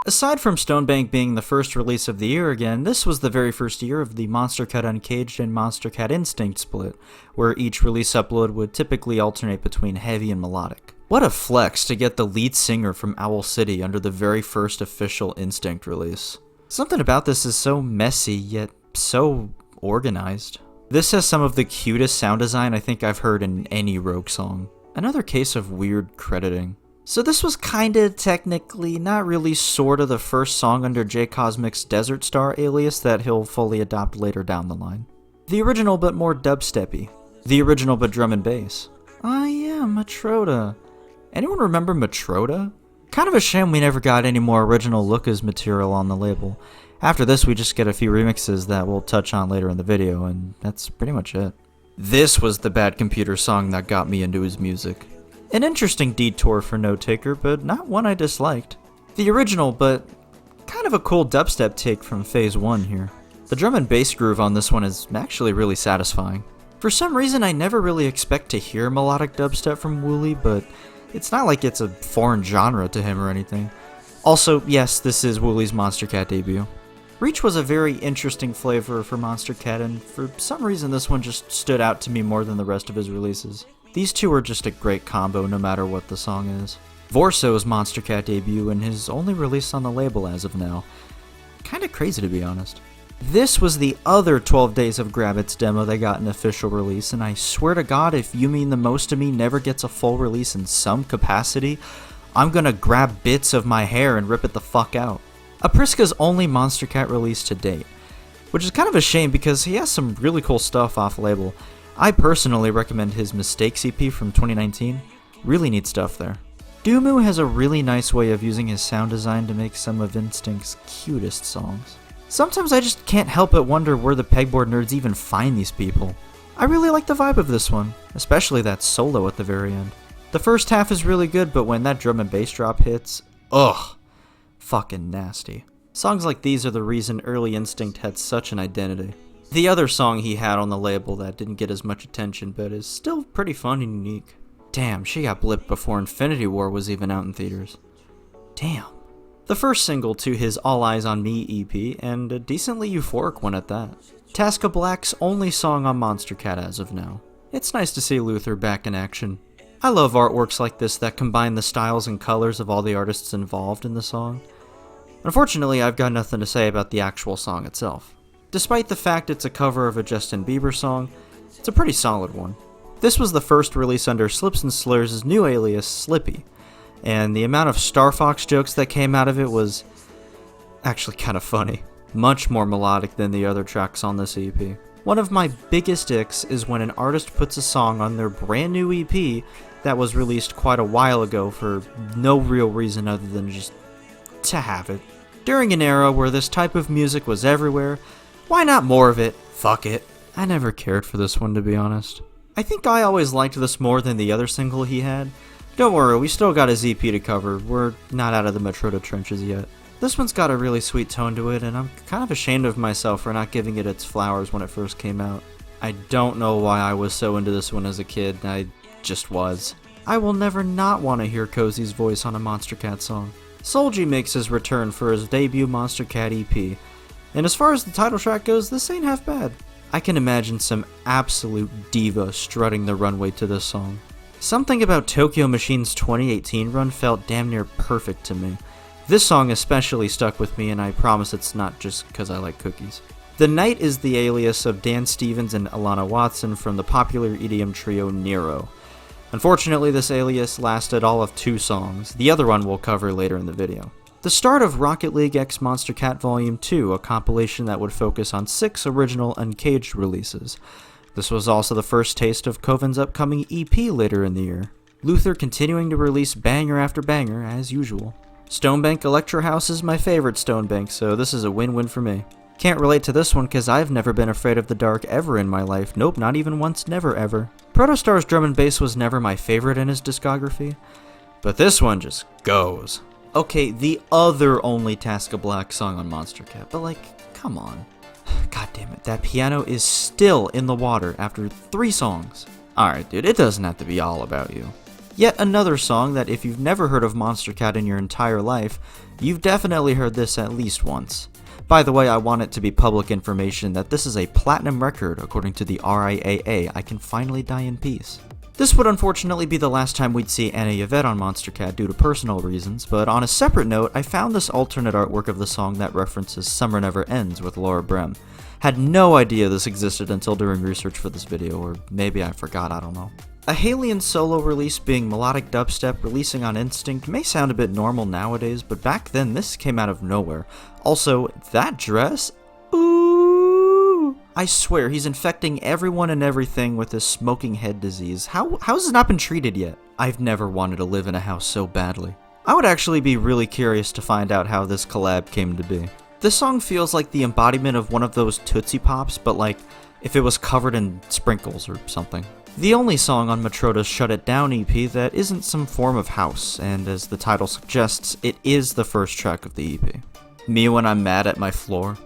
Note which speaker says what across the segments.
Speaker 1: Aside from Stonebank being the first release of the year again, this was the very first year of the Monstercat Uncaged and Monstercat Instinct split, where each release upload would typically alternate between heavy and melodic. What a flex to get the lead singer from Owl City under the very first official Instinct release. Something about this is so messy, yet so organized. This has some of the cutest sound design I think I've heard in any Rogue song. Another case of weird crediting. So this was kinda, technically, not really sorta the first song under J Cosmic's Desert Star alias that he'll fully adopt later down the line. The original but more dubsteppy. The original but drum and bass. Oh yeah, Matroda. Anyone remember Matroda? Kind of a shame we never got any more original Lucas material on the label. After this we just get a few remixes that we'll touch on later in the video, and that's pretty much it. This was the Bad Computer song that got me into his music. An interesting detour for Note Taker, but not one I disliked. The original, but kind of a cool dubstep take from Phase 1 here. The drum and bass groove on this one is actually really satisfying. For some reason I never really expect to hear melodic dubstep from Wooly, but it's not like it's a foreign genre to him or anything. Also, yes, this is Wooly's Monstercat debut. Reach was a very interesting flavor for Monstercat, and for some reason this one just stood out to me more than the rest of his releases. These two are just a great combo no matter what the song is. Vorso's Monstercat debut and his only release on the label as of now. Kinda crazy to be honest. This was the other 12 Days of Grabbits demo that got an official release, and I swear to God if You Mean the Most to Me never gets a full release in some capacity, I'm gonna grab bits of my hair and rip it the fuck out. Apriska's only Monstercat release to date, which is kind of a shame because he has some really cool stuff off label. I personally recommend his Mistakes EP from 2019, really neat stuff there. Doomu has a really nice way of using his sound design to make some of Instinct's cutest songs. Sometimes I just can't help but wonder where the pegboard nerds even find these people. I really like the vibe of this one, especially that solo at the very end. The first half is really good, but when that drum and bass drop hits, ugh, fucking nasty. Songs like these are the reason early Instinct had such an identity. The other song he had on the label that didn't get as much attention but is still pretty fun and unique. Damn, she got blipped before Infinity War was even out in theaters. Damn. The first single to his All Eyes on Me EP, and a decently euphoric one at that. Tasca Black's only song on Monstercat as of now. It's nice to see Luther back in action. I love artworks like this that combine the styles and colors of all the artists involved in the song. Unfortunately, I've got nothing to say about the actual song itself. Despite the fact it's a cover of a Justin Bieber song, it's a pretty solid one. This was the first release under Slips and Slurs' new alias, Slippy, and the amount of Star Fox jokes that came out of it was actually kind of funny. Much more melodic than the other tracks on this EP. One of my biggest icks is when an artist puts a song on their brand new EP that was released quite a while ago for no real reason other than just to have it. During an era where this type of music was everywhere, why not more of it? Fuck it. I never cared for this one, to be honest. I think I always liked this more than the other single he had. Don't worry, we still got his EP to cover. We're not out of the Matroda trenches yet. This one's got a really sweet tone to it, and I'm kind of ashamed of myself for not giving it its flowers when it first came out. I don't know why I was so into this one as a kid, I just was. I will never not want to hear Cozy's voice on a Monstercat song. Solji makes his return for his debut Monstercat EP, and as far as the title track goes, this ain't half bad. I can imagine some absolute diva strutting the runway to this song. Something about Tokyo Machine's 2018 run felt damn near perfect to me. This song especially stuck with me, and I promise it's not just because I like cookies. The Night is the alias of Dan Stevens and Alana Watson from the popular EDM trio Nero. Unfortunately, this alias lasted all of 2 songs, the other one we'll cover later in the video. The start of Rocket League X Monstercat Volume 2, a compilation that would focus on 6 original Uncaged releases. This was also the first taste of Coven's upcoming EP later in the year. Luther continuing to release banger after banger, as usual. Stonebank Electro House is my favorite Stonebank, so this is a win-win for me. Can't relate to this one because I've never been afraid of the dark ever in my life. Nope, not even once, never ever. Protostar's drum and bass was never my favorite in his discography, but this one just goes. Okay, the other only Tasca Black song on Monstercat, but like, come on. God damn it, that piano is still in the water after 3 songs. Alright dude, it doesn't have to be all about you. Yet another song that if you've never heard of Monstercat in your entire life, you've definitely heard this at least once. By the way, I want it to be public information that this is a platinum record according to the RIAA. I can finally die in peace. This would unfortunately be the last time we'd see Anna Yvette on Monstercat due to personal reasons, but on a separate note, I found this alternate artwork of the song that references Summer Never Ends with Laura Brem. Had no idea this existed until doing research for this video, or maybe I forgot, I don't know. A Halion solo release being melodic dubstep releasing on Instinct may sound a bit normal nowadays, but back then this came out of nowhere. Also, that dress? Ooh! I swear, he's infecting everyone and everything with this smoking head disease. How has it not been treated yet? I've never wanted to live in a house so badly. I would actually be really curious to find out how this collab came to be. This song feels like the embodiment of one of those Tootsie Pops, but like if it was covered in sprinkles or something. The only song on Matroda's Shut It Down EP that isn't some form of house, and as the title suggests, it is the first track of the EP. Me When I'm Mad at My Floor.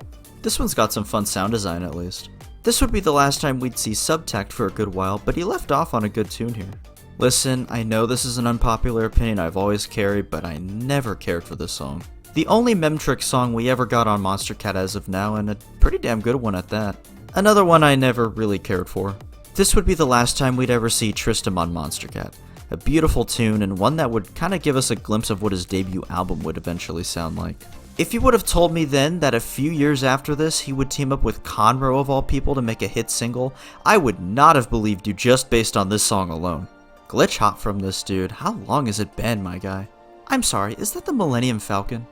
Speaker 1: This one's got some fun sound design at least. This would be the last time we'd see Subtact for a good while, but he left off on a good tune here. Listen, I know this is an unpopular opinion I've always carried, but I never cared for this song. The only Memtrick song we ever got on Monstercat as of now, and a pretty damn good one at that. Another one I never really cared for. This would be the last time we'd ever see Tristram on Monstercat. A beautiful tune, and one that would kinda give us a glimpse of what his debut album would eventually sound like. If you would have told me then that a few years after this he would team up with Conro of all people to make a hit single, I would not have believed you just based on this song alone. Glitch hop from this dude, how long has it been, my guy? I'm sorry, is that the Millennium Falcon?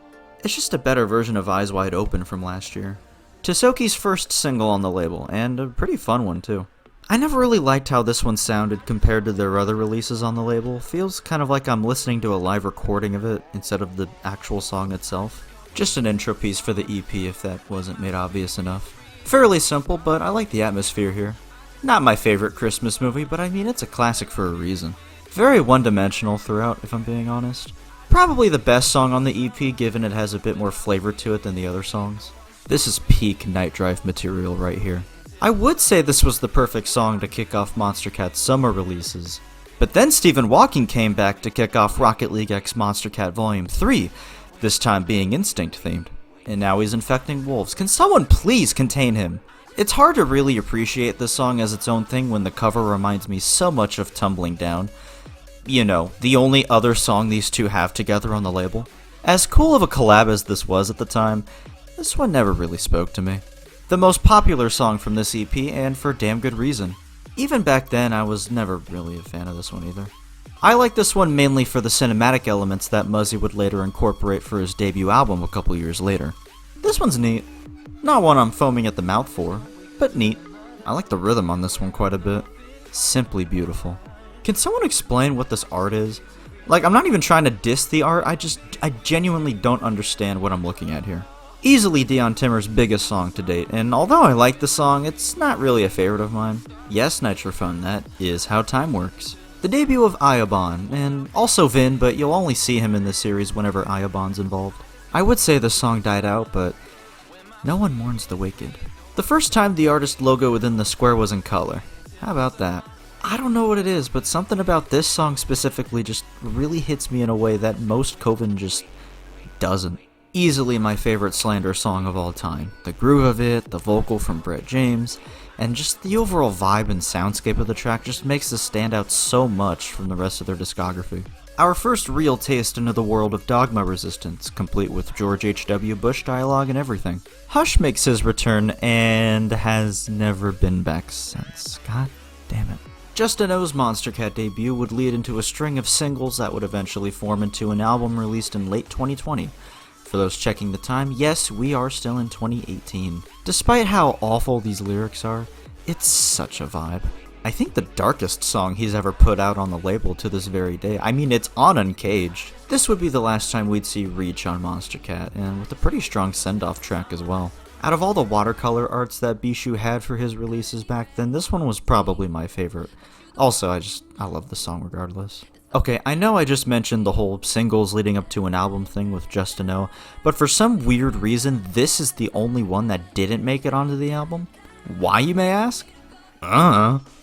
Speaker 1: It's just a better version of Eyes Wide Open from last year. Tosoki's first single on the label, and a pretty fun one too. I never really liked how this one sounded compared to their other releases on the label. Feels kind of like I'm listening to a live recording of it instead of the actual song itself. Just an intro piece for the EP if that wasn't made obvious enough. Fairly simple, but I like the atmosphere here. Not my favorite Christmas movie, but I mean it's a classic for a reason. Very one-dimensional throughout, if I'm being honest. Probably the best song on the EP given it has a bit more flavor to it than the other songs. This is peak Night Drive material right here. I would say this was the perfect song to kick off Monstercat's summer releases. But then Stephen Walking came back to kick off Rocket League X Monstercat Volume 3, this time being Instinct themed. And now he's infecting wolves. Can someone please contain him? It's hard to really appreciate this song as its own thing when the cover reminds me so much of Tumbling Down. You know, the only other song these two have together on the label. As cool of a collab as this was at the time, this one never really spoke to me. The most popular song from this EP, and for damn good reason. Even back then, I was never really a fan of this one either. I like this one mainly for the cinematic elements that Muzzy would later incorporate for his debut album a couple years later. This one's neat. Not one I'm foaming at the mouth for, but neat. I like the rhythm on this one quite a bit. Simply beautiful. Can someone explain what this art is? Like, I'm not even trying to diss the art, I genuinely don't understand what I'm looking at here. Easily Dion Timmer's biggest song to date, and although I like the song, it's not really a favorite of mine. Yes, Nitrophone, that is how time works. The debut of Iobon, and also Vin, but you'll only see him in this series whenever Iobon's involved. I would say the song died out, but no one mourns the wicked. The first time the artist logo within the square was in color. How about that? I don't know what it is, but something about this song specifically just really hits me in a way that most Coven just doesn't. Easily my favorite Slander song of all time. The groove of it, the vocal from Brett James, and just the overall vibe and soundscape of the track just makes this stand out so much from the rest of their discography. Our first real taste into the world of Dogma Resistance, complete with George H.W. Bush dialogue and everything. Hush makes his return and has never been back since. God damn it. Justin O's Monstercat debut would lead into a string of singles that would eventually form into an album released in late 2020. For those checking the time, yes, we are still in 2018. Despite how awful these lyrics are, it's such a vibe. I think the darkest song he's ever put out on the label to this very day. I mean, it's on Uncaged. This would be the last time we'd see Reach on Monstercat, and with a pretty strong send-off track as well. Out of all the watercolor arts that Bishu had for his releases back then, this one was probably my favorite. Also, I love the song regardless. Okay, I know I just mentioned the whole singles leading up to an album thing with Justin O, but for some weird reason, this is the only one that didn't make it onto the album. Why, you may ask?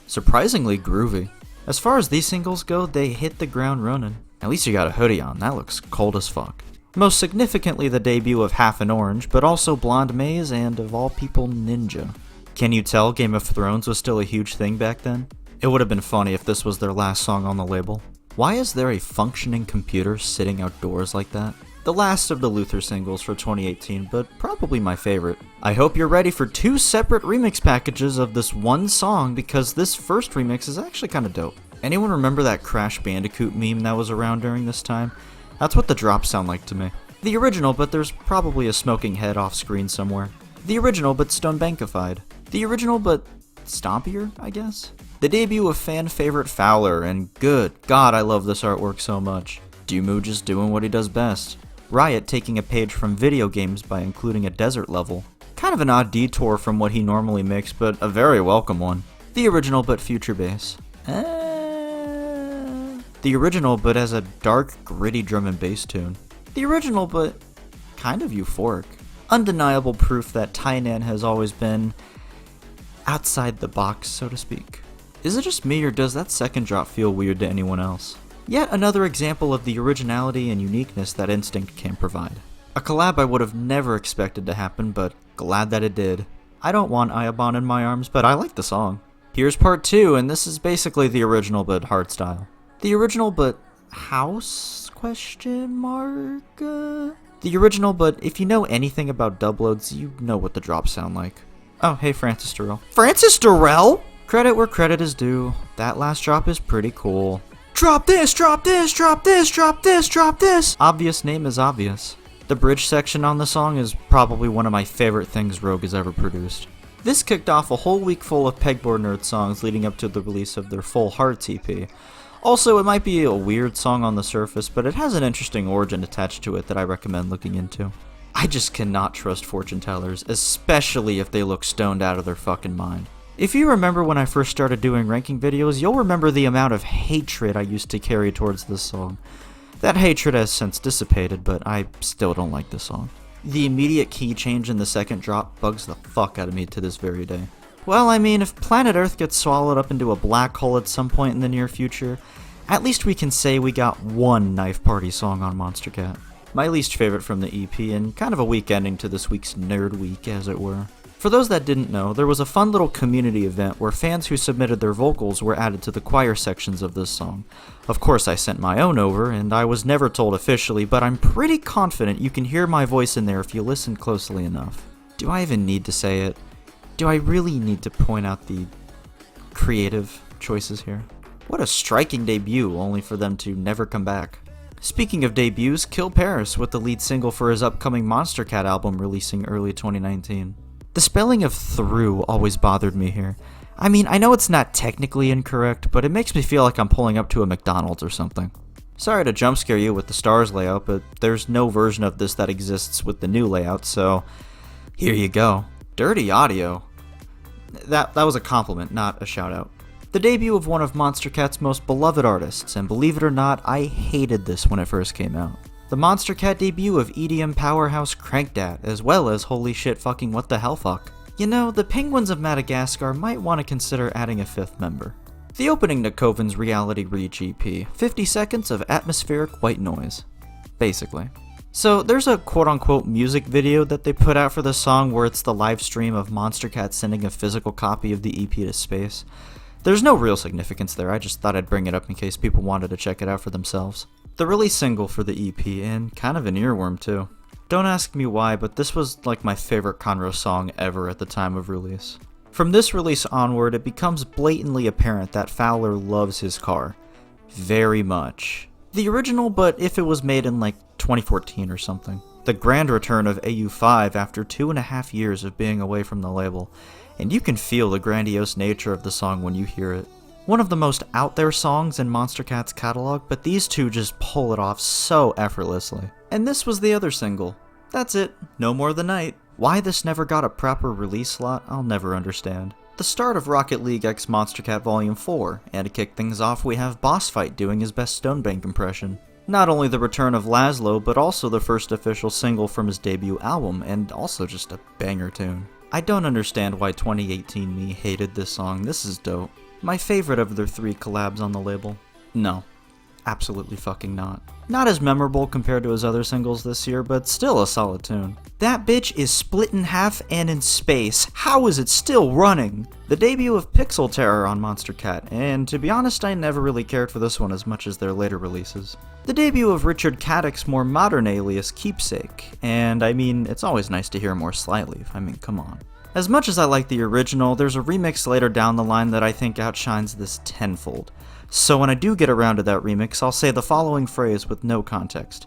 Speaker 1: Surprisingly groovy. As far as these singles go, they hit the ground running. At least you got a hoodie on, that looks cold as fuck. Most significantly the debut of Half an Orange, but also Blonde Maze and, of all people, Ninja. Can you tell Game of Thrones was still a huge thing back then? It would have been funny if this was their last song on the label. Why is there a functioning computer sitting outdoors like that? The last of the Luther singles for 2018, but probably my favorite. I hope you're ready for 2 separate remix packages of this one song, because this first remix is actually kinda dope. Anyone remember that Crash Bandicoot meme that was around during this time? That's what the drops sound like to me. The original, but there's probably a smoking head off screen somewhere. The original, but Stonebankified. The original, but stompier, I guess? The debut of fan favorite Fowler, and good God, I love this artwork so much. Dumu just doing what he does best. Riot taking a page from video games by including a desert level. Kind of an odd detour from what he normally makes, but a very welcome one. The original, but future bass. The original, but as a dark, gritty drum and bass tune. The original, but kind of euphoric. Undeniable proof that Tainan has always been outside the box, so to speak. Is it just me, or does that second drop feel weird to anyone else? Yet another example of the originality and uniqueness that Instinct can provide. A collab I would have never expected to happen, but glad that it did. I don't want Ayabon in my arms, but I like the song. Here's part 2, and this is basically the original but hardstyle. The original but house? Question mark? The original, but if you know anything about dubloads, you know what the drops sound like. Oh, hey Francis Durrell. Francis Durrell?! Credit where credit is due. That last drop is pretty cool. Drop this, drop this, drop this, drop this, drop this! Obvious name is obvious. The bridge section on the song is probably one of my favorite things Rogue has ever produced. This kicked off a whole week full of Pegboard Nerd songs leading up to the release of their Full Hearts EP. Also, it might be a weird song on the surface, but it has an interesting origin attached to it that I recommend looking into. I just cannot trust fortune tellers, especially if they look stoned out of their fucking mind. If you remember when I first started doing ranking videos, you'll remember the amount of hatred I used to carry towards this song. That hatred has since dissipated, but I still don't like this song. The immediate key change in the second drop bugs the fuck out of me to this very day. Well, I mean, if planet Earth gets swallowed up into a black hole at some point in the near future, at least we can say we got one Knife Party song on Monstercat. My least favorite from the EP, and kind of a weak ending to this week's Nerd Week, as it were. For those that didn't know, there was a fun little community event where fans who submitted their vocals were added to the choir sections of this song. Of course, I sent my own over, and I was never told officially, but I'm pretty confident you can hear my voice in there if you listen closely enough. Do I even need to say it? Do I really need to point out the creative choices here? What a striking debut, only for them to never come back. Speaking of debuts, Kill Paris with the lead single for his upcoming Monstercat album releasing early 2019. The spelling of through always bothered me here. I mean, I know it's not technically incorrect, but it makes me feel like I'm pulling up to a McDonald's or something. Sorry to jump scare you with the stars layout, but there's no version of this that exists with the new layout, so here you go. Dirty audio. That was a compliment, not a shout out. The debut of one of Monstercat's most beloved artists, and believe it or not, I hated this when it first came out. The Monstercat debut of EDM powerhouse Crankdat, as well as holy shit fucking what the hell fuck. You know, the Penguins of Madagascar might want to consider adding a 5th member. The opening to Coven's Reality Reach EP, 50 seconds of atmospheric white noise. Basically. So there's a quote-unquote music video that they put out for the song where it's the live stream of Monstercat sending a physical copy of the EP to space. There's no real significance there, I just thought I'd bring it up in case people wanted to check it out for themselves. The release single for the EP, and kind of an earworm too. Don't ask me why, but this was like my favorite Conro song ever at the time of release. From this release onward, it becomes blatantly apparent that Fowler loves his car. Very much. The original, but if it was made in like 2014 or something. The grand return of AU5 after 2.5 years of being away from the label, and you can feel the grandiose nature of the song when you hear it. One of the most out there songs in Monstercat's catalog, but these two just pull it off so effortlessly. And this was the other single. That's it, No More the Night. Why this never got a proper release slot, I'll never understand. The start of Rocket League X Monstercat Volume 4, and to kick things off we have Boss Fight doing his best Stonebank impression. Not only the return of Laszlo, but also the first official single from his debut album, and also just a banger tune. I don't understand why 2018 me hated this song, this is dope. My favorite of their 3 collabs on the label. No, absolutely fucking not. Not as memorable compared to his other singles this year, but still a solid tune. That bitch is split in half and in space. How is it still running? The debut of Pixel Terror on Monstercat, and to be honest, I never really cared for this one as much as their later releases. The debut of Richard Caddick's more modern alias Keepsake, and I mean, it's always nice to hear more Slyleaf, I mean, come on. As much as I like the original, there's a remix later down the line that I think outshines this tenfold. So when I do get around to that remix, I'll say the following phrase with no context.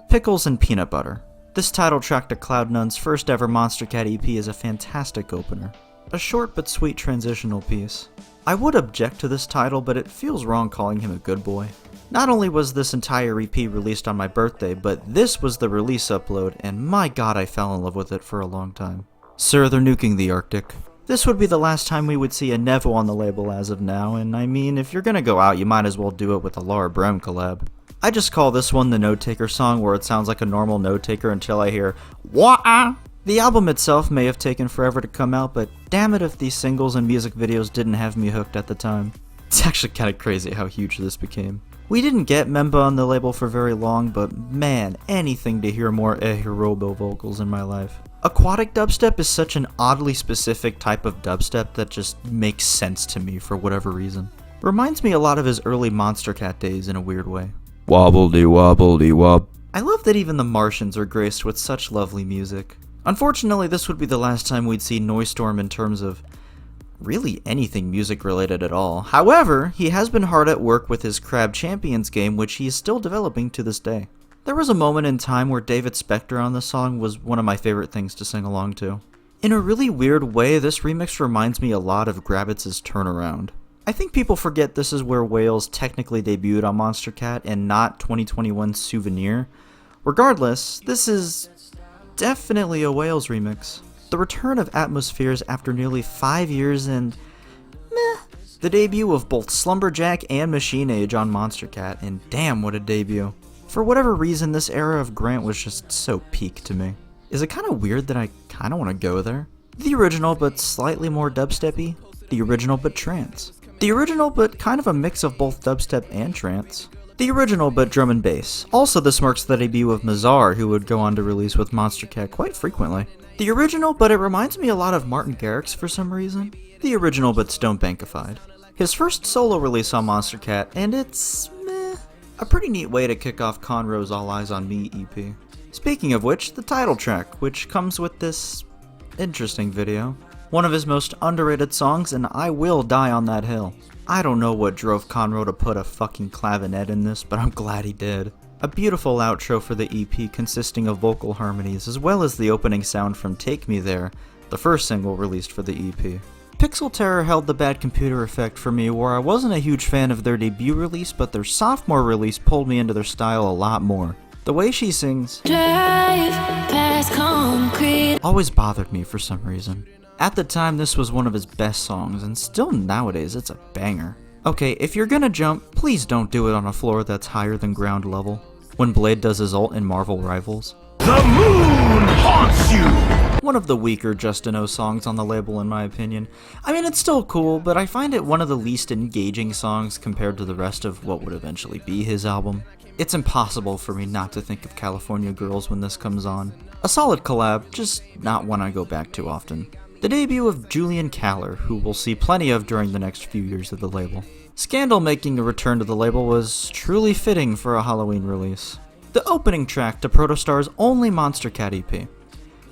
Speaker 1: Pickles and peanut butter. This title track to Cloud9's first ever Monstercat EP is a fantastic opener. A short but sweet transitional piece. I would object to this title, but it feels wrong calling him a good boy. Not only was this entire EP released on my birthday, but this was the release upload, and my god I fell in love with it for a long time. Sir, they're nuking the Arctic. This would be the last time we would see a Nevo on the label as of now, and I mean, if you're gonna go out, you might as well do it with a Laura Brem collab. I just call this one the Note Taker song, where it sounds like a normal note taker until I hear wah-ah. The album itself may have taken forever to come out, but damn it if these singles and music videos didn't have me hooked at the time. It's actually kinda crazy how huge this became. We didn't get Memba on the label for very long, but man, anything to hear more Hirobo vocals in my life. Aquatic dubstep is such an oddly specific type of dubstep that just makes sense to me for whatever reason. Reminds me a lot of his early Monstercat days in a weird way. Wobble-de-wobble-de-wob. I love that even the Martians are graced with such lovely music. Unfortunately, this would be the last time we'd see Noisestorm in terms of really anything music related at all. However, he has been hard at work with his Crab Champions game, which he is still developing to this day. There was a moment in time where David Spector on the song was one of my favorite things to sing along to. In a really weird way, this remix reminds me a lot of Gravitz's Turnaround. I think people forget this is where Wales technically debuted on Monstercat and not 2021's Souvenir. Regardless, this is definitely a Wales remix. The return of Atmospheres after nearly 5 years and meh. The debut of both Slumberjack and Machine Age on Monstercat, and damn what a debut. For whatever reason, this era of Grant was just so peak to me. Is it kinda weird that I kinda wanna go there? The original but slightly more dubsteppy? The original but trance? The original but kind of a mix of both dubstep and trance? The original but drum and bass. Also, this marks the debut of Mazar, who would go on to release with Monstercat quite frequently. The original, but it reminds me a lot of Martin Garrix for some reason. The original but Stone Bankified. His first solo release on Monstercat, and it's meh. A pretty neat way to kick off Conro's All Eyes on Me EP. Speaking of which, the title track, which comes with this interesting video. One of his most underrated songs, and I will die on that hill. I don't know what drove Conro to put a fucking clavinet in this, but I'm glad he did. A beautiful outro for the EP consisting of vocal harmonies, as well as the opening sound from Take Me There, the first single released for the EP. Pixel Terror held the Bad Computer effect for me, where I wasn't a huge fan of their debut release, but their sophomore release pulled me into their style a lot more. The way she sings always bothered me for some reason. At the time, this was one of his best songs, and still nowadays, it's a banger. Okay, if you're gonna jump, please don't do it on a floor that's higher than ground level. When Blade does his ult in Marvel Rivals. The moon haunts you! One of the weaker Justin O songs on the label in my opinion. I mean, it's still cool, but I find it one of the least engaging songs compared to the rest of what would eventually be his album. It's impossible for me not to think of California Girls when this comes on. A solid collab, just not one I go back to often. The debut of Julian Caller, who we'll see plenty of during the next few years of the label. Scandal making a return to the label was truly fitting for a Halloween release. The opening track to Protostar's only Monstercat EP.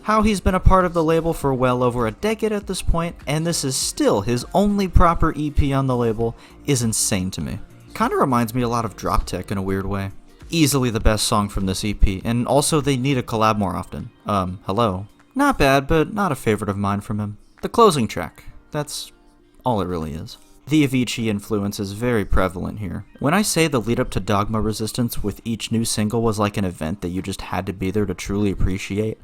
Speaker 1: How he's been a part of the label for well over a decade at this point, and this is still his only proper EP on the label, is insane to me. Kinda reminds me a lot of Drop Tech in a weird way. Easily the best song from this EP, and also they need a collab more often. Hello. Not bad, but not a favorite of mine from him. The closing track. That's all it really is. The Avicii influence is very prevalent here. When I say the lead up to Dogma Resistance with each new single was like an event that you just had to be there to truly appreciate,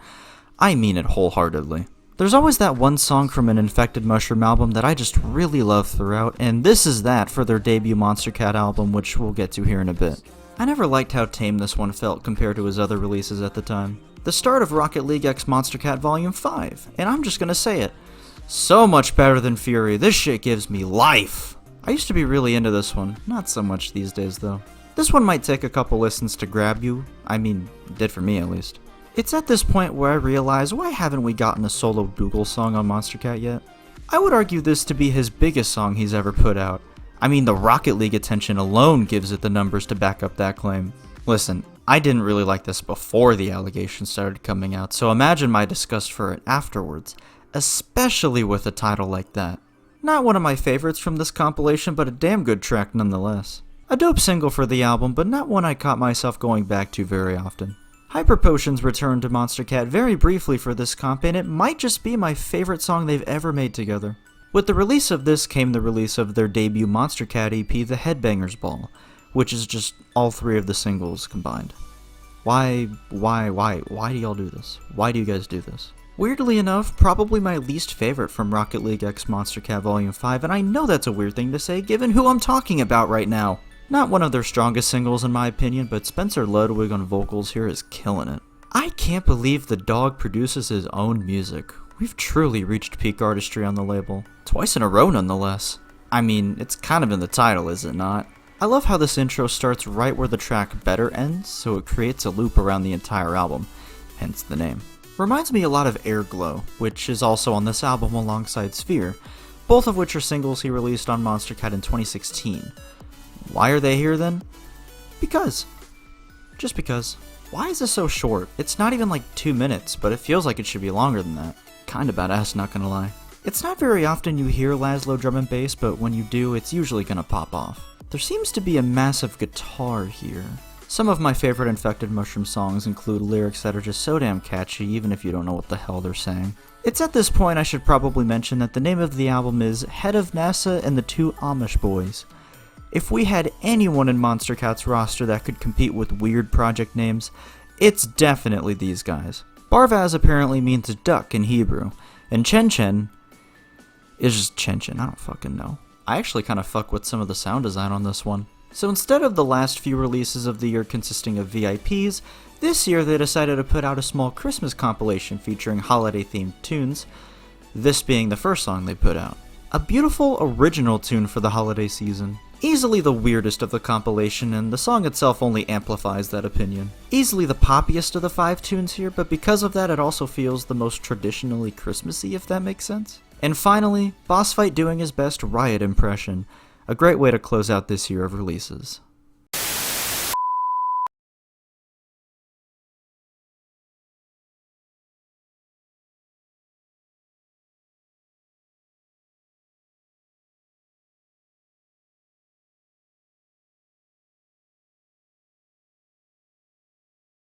Speaker 1: I mean it wholeheartedly. There's always that one song from an Infected Mushroom album that I just really love throughout, and this is that for their debut Monstercat album, which we'll get to here in a bit. I never liked how tame this one felt compared to his other releases at the time. The start of Rocket League X Monstercat Volume 5, and I'm just gonna say it. So much better than Fury, this shit gives me life! I used to be really into this one, not so much these days though. This one might take a couple listens to grab you, I mean, it did for me at least. It's at this point where I realize, why haven't we gotten a solo Google song on Monstercat yet? I would argue this to be his biggest song he's ever put out. I mean, the Rocket League attention alone gives it the numbers to back up that claim. Listen, I didn't really like this before the allegations started coming out, so imagine my disgust for it afterwards, especially with a title like that. Not one of my favorites from this compilation, but a damn good track nonetheless. A dope single for the album, but not one I caught myself going back to very often. Hyper Potions returned to Monstercat very briefly for this comp, and it might just be my favorite song they've ever made together. With the release of this came the release of their debut Monstercat EP, The Headbangers Ball, which is just all 3 of the singles combined. Why do y'all do this? Why do you guys do this? Weirdly enough, probably my least favorite from Rocket League X Monstercat Volume 5, and I know that's a weird thing to say given who I'm talking about right now. Not one of their strongest singles in my opinion, but Spencer Ludwig on vocals here is killing it. I can't believe the dog produces his own music. We've truly reached peak artistry on the label. Twice in a row nonetheless. I mean, it's kind of in the title, is it not? I love how this intro starts right where the track Better ends, so it creates a loop around the entire album, hence the name. Reminds me a lot of Airglow, which is also on this album alongside Sphere, both of which are singles he released on Monstercat in 2016. Why are they here then? Because. Just because. Why is this so short? It's not even like 2 minutes, but it feels like it should be longer than that. Kinda badass, not gonna lie. It's not very often you hear Laszlo drum and bass, but when you do, it's usually gonna pop off. There seems to be a massive guitar here. Some of my favorite Infected Mushroom songs include lyrics that are just so damn catchy, even if you don't know what the hell they're saying. It's at this point I should probably mention that the name of the album is Head of NASA and the Two Amish Boys. If we had anyone in Monstercat's roster that could compete with weird project names, it's definitely these guys. Barvaz apparently means duck in Hebrew, and Chen Chen is just Chen Chen, I don't fucking know. I actually kind of fuck with some of the sound design on this one. So instead of the last few releases of the year consisting of VIPs, this year they decided to put out a small Christmas compilation featuring holiday-themed tunes, this being the first song they put out. A beautiful original tune for the holiday season. Easily the weirdest of the compilation, and the song itself only amplifies that opinion. Easily the poppiest of the 5 tunes here, but because of that it also feels the most traditionally Christmassy, if that makes sense. And finally, Boss Fight doing his best Riot impression, a great way to close out this year of releases.